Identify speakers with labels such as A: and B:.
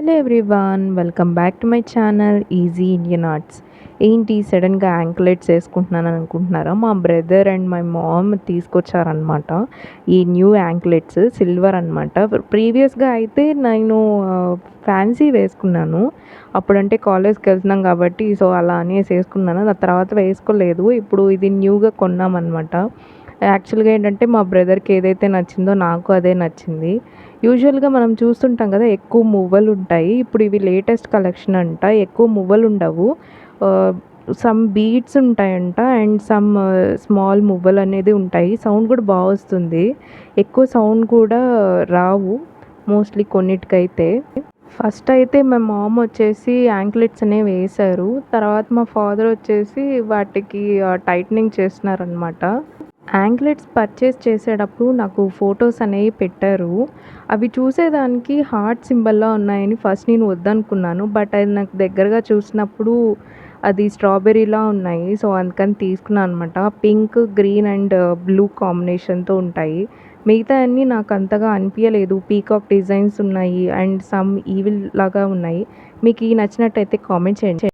A: Hello everyone, welcome back to my channel easy Indian arts. ఏంటి సడన్గా anklets వేసుకుంటున్నాను అనుకుంటున్నారా? మా బ్రదర్ అండ్ మై మామ్ తీసుకొచ్చారనమాట ఈ న్యూ యాంక్లెట్స్, సిల్వర్ అనమాట. ప్రీవియస్గా అయితే నేను ఫ్యాన్సీ వేసుకున్నాను. అప్పుడంటే కాలేజ్కి వెళ్తున్నాం కాబట్టి సో అలా అనేసి వేసుకున్నాను. ఆ తర్వాత వేసుకోలేదు. ఇప్పుడు ఇది న్యూగా కొన్నామన్నమాట. యాక్చువల్గా ఏంటంటే మా బ్రదర్కి ఏదైతే నచ్చిందో నాకు అదే నచ్చింది. యూజువల్గా మనం చూస్తుంటాం కదా, ఎక్కువ మువ్వలు ఉంటాయి. ఇప్పుడు ఇవి లేటెస్ట్ కలెక్షన్ అంట, ఎక్కువ మువ్వలు ఉండవు. సమ్ బీడ్స్ ఉంటాయంట అండ్ సమ్ స్మాల్ మువ్వలు అనేది ఉంటాయి. సౌండ్ కూడా బాగా వస్తుంది, ఎక్కువ సౌండ్ కూడా రావు మోస్ట్లీ కొన్నిటికైతే. ఫస్ట్ అయితే మా మామ్ వచ్చేసి యాంక్లెట్స్ అనేవి వేశారు. తర్వాత మా ఫాదర్ వచ్చేసి వాటికి టైట్నింగ్ చేస్తున్నారనమాట. యాంక్లెట్స్ పర్చేస్ చేసేటప్పుడు నాకు ఫొటోస్ అనేవి పెట్టారు. అవి చూసేదానికి హార్ట్ సింబల్‌లా ఉన్నాయని ఫస్ట్ నేను వద్దనుకున్నాను. బట్ అది నాకు దగ్గరగా చూసినప్పుడు అది స్ట్రాబెర్రీలా ఉన్నాయి. సో, అందుకని తీసుకున్నాను అనమాట. పింక్, గ్రీన్ అండ్ బ్లూ కాంబినేషన్‌తో ఉంటాయి. మిగతాయన్నీ నాకు అంతగా అనిపియలేదు. పీకాక్ డిజైన్స్ ఉన్నాయి అండ్ సమ్ ఈవిల్ లాగా ఉన్నాయి. మీకు ఈ నచ్చినట్టయితే కామెంట్ చేయండి.